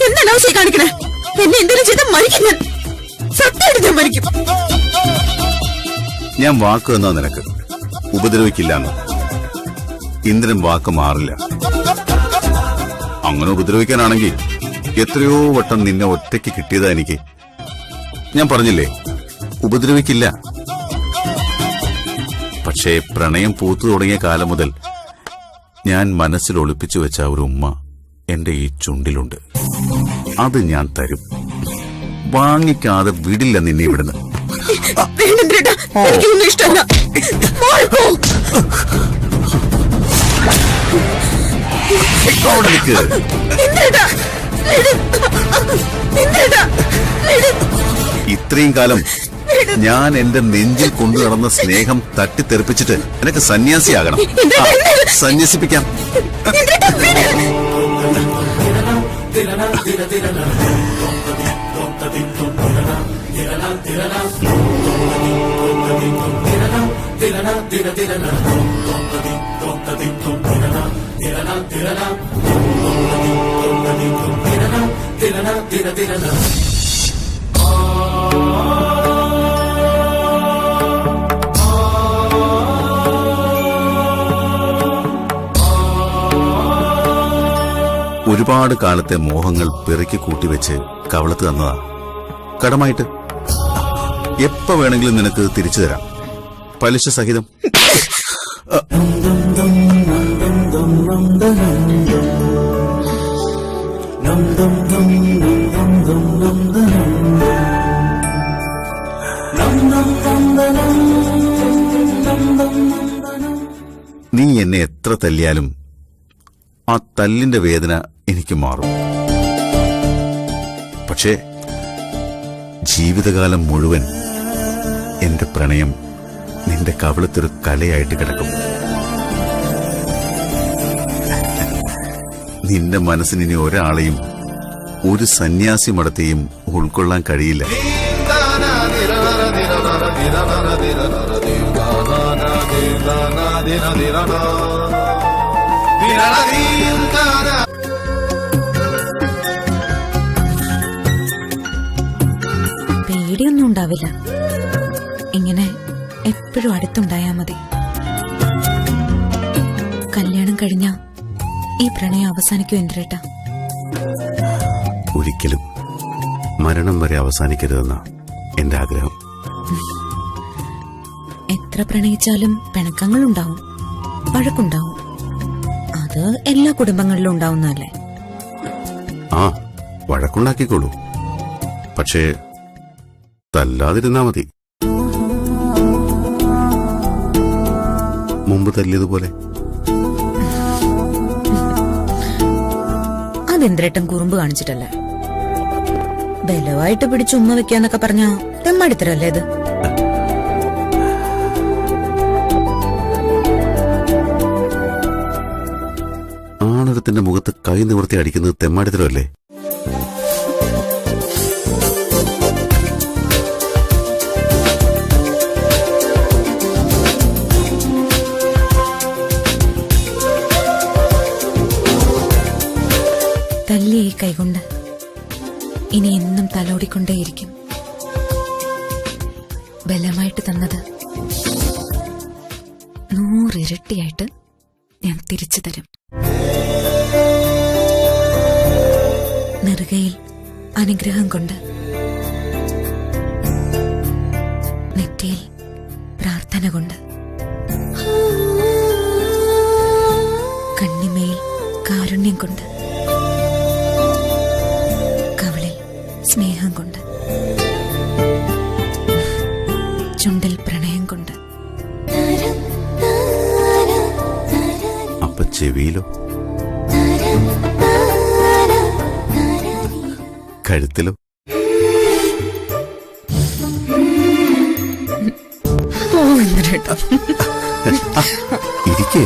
എന്താണ് ആവശ്യം കാണിക്കണേ? എന്നെ എന്തെങ്കിലും ചെയ്താൽ മരിക്കും ഞാൻ. സത്യമായിട്ട് ഞാൻ മരിക്കും. ഞാൻ വാക്ക് തന്നാ നിനക്ക് ഉപദ്രവിക്കില്ലാന്ന്. ഇന്ദ്രൻ വാക്ക് മാറില്ല. അങ്ങനെ ഉപദ്രവിക്കാനാണെങ്കിൽ എത്രയോ വട്ടം നിന്നെ ഒറ്റയ്ക്ക് കിട്ടിയതാ എനിക്ക്. ഞാൻ പറഞ്ഞില്ലേ ഉപദ്രവിക്കില്ല. പക്ഷേ പ്രണയം പൂത്തു തുടങ്ങിയ കാലം മുതൽ ഞാൻ മനസ്സിൽ ഒളിപ്പിച്ചു വെച്ച ഒരു ഉമ്മ എന്റെ ഈ ചുണ്ടിലുണ്ട്. അത് ഞാൻ തരും. വാങ്ങിക്കാതെ വിടില്ല നിന്നെ ഇവിടുന്ന്. ഇഷ്ടമല്ല. ഇത്രയും കാലം ഞാൻ എന്റെ നെഞ്ചിൽ കൊണ്ടു നടന്ന സ്നേഹം തട്ടിത്തെറിപ്പിച്ചിട്ട് നിനക്ക് സന്യാസിയാകണം. സന്യസിപ്പിക്കാം. ഒരുപാട് കാലത്തെ മോഹങ്ങൾ പെറുക്കി കൂട്ടിവെച്ച് കവളത്ത് തന്നതാ കടമായിട്ട്. എപ്പോ വേണമെങ്കിലും നിനക്ക് തിരിച്ചു തരാം, പലിശ സഹിതം. നീ എന്നെ എത്ര തല്ലിയാലും ആ തല്ലിന്റെ വേദന എനിക്ക് മാറും. പക്ഷേ ജീവിതകാലം മുഴുവൻ എന്റെ പ്രണയം നിന്റെ കവിളത്തൊരു കലയായിട്ട് കിടക്കും. നിന്റെ മനസ്സിനി ഒരാളെയും ഒരു സന്യാസി മഠത്തെയും ഉൾക്കൊള്ളാൻ കഴിയില്ല. പേടിയൊന്നും ഉണ്ടാവില്ല. ഇങ്ങനെ എപ്പോഴും അടുത്തുണ്ടായാ മതി. കല്യാണം കഴിഞ്ഞ ഈ പ്രണയം അവസാനിക്കും ഇന്ദ്രേട്ടാ. ഒരിക്കലും മരണം വരെ അവസാനിക്കരുതെന്ന എന്റെ ആഗ്രഹം. എത്ര പ്രണയിച്ചാലും പിണക്കങ്ങളുണ്ടാവും, വഴക്കുണ്ടാവും. അത് എല്ലാ കുടുംബങ്ങളിലും ഉണ്ടാവുന്നല്ലേ. ആ, വഴക്കുണ്ടാക്കിക്കോളൂ. പക്ഷേ തല്ലാതിരുന്നാ മതി. മുമ്പ് തല്ലിയതുപോലെ. അതെന്ദ്രേട്ടൻ കുറുമ്പ് കാണിച്ചിട്ടല്ലേ. ബലമായിട്ട് പിടിച്ച് ഉമ്മ വെക്കാന്നൊക്കെ പറഞ്ഞാ തെമ്മടിത്തരല്ലേ ഇത്. ആണൊരുത്തിന്റെ മുഖത്ത് കൈ നിവർത്തി അടിക്കുന്നത് തെമ്മാടിത്തരമല്ലേ? തല്ലിയ ഈ കൈകൊണ്ട് ഇനി എന്നും തലോടിക്കൊണ്ടേയിരിക്കും. ബലമായിട്ട് തന്നത് 100 ഇരട്ടിയായിട്ട് ഞാൻ തിരിച്ചു തരും. നെറുകയിൽ അനുഗ്രഹം കൊണ്ട്, നെറ്റിയിൽ പ്രാർത്ഥന കൊണ്ട്, കണ്ണിമയിൽ കാരുണ്യം കൊണ്ട്, കവളിൽ സ്നേഹം കൊണ്ട്, ചുണ്ടിൽ പ്രണയം കൊണ്ട്. അപ്പൊ ചെവിയിലോ? കഴുത്തിലോ? ഇരിക്കേ.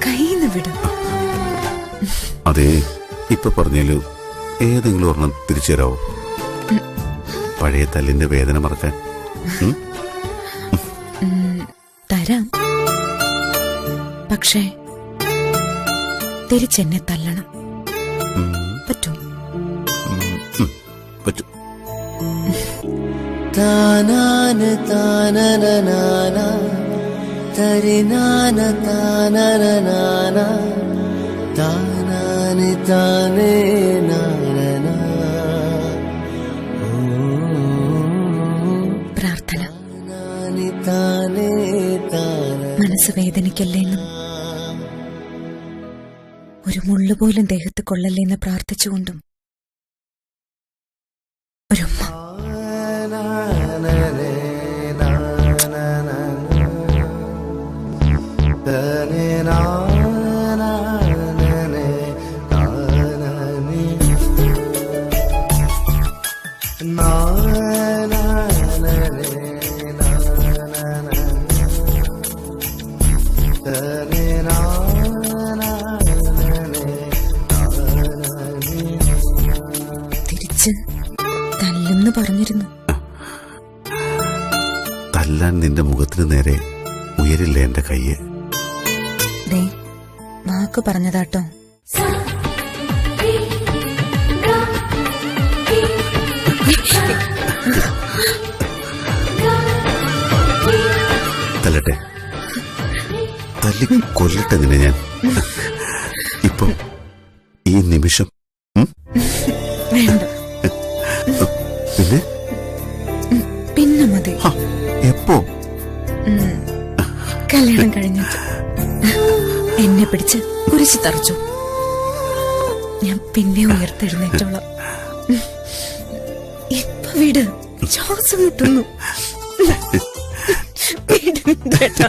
കൈന്ന് വിടും. അതെ, ഇപ്പൊ പറഞ്ഞാല് ഏതെങ്കിലും ഒരെണ്ണം തിരിച്ചു തരാവോ? പഴയ തല്ലിന്റെ വേദന മറക്കാൻ. തരാം. പക്ഷേ തിരിച്ചെന്നെ തല്ലണം. പറ്റും? പറ്റും. താനാന താനനനാന തരിനാന താനനനാന താനാനി താനേ നാനന. പ്രാർത്ഥന. താനേ താന. മനസ്സ് വേദനിക്കല്ലേന്നും ഒരു മുള്ളുപോലും ദേഹത്ത് കൊള്ളല്ലേന്ന് പ്രാർത്ഥിച്ചുകൊണ്ടും ഒരുമ്മ. തിരിച്ച് തല്ലെന്ന് പറഞ്ഞിരുന്നു. തല്ലാൻ നിന്റെ മുഖത്തിന് നേരെ ഉയരില്ല എന്റെ കയ്യെ. ദേ, വാക്ക് പറഞ്ഞതാട്ടോ. തല്ലട്ടെ, തല്ലി കൊല്ലട്ടെ നിന്നെ ഞാൻ. ഇപ്പൊ ഈ നിമിഷം. വേണ്ട. പിന്നെ പിന്നെ മതി. എപ്പോ? കല്യാണം കഴിഞ്ഞിട്ട് എന്നെ പിടിച്ച് കുരിശി തറച്ചു. ഞാൻ പിന്നെ ഉയർത്തെഴുന്നേറ്റോളാം. ഇപ്പൊ വീട് ശ്വാസം മുട്ടുന്നു. വീട് കേട്ടോ.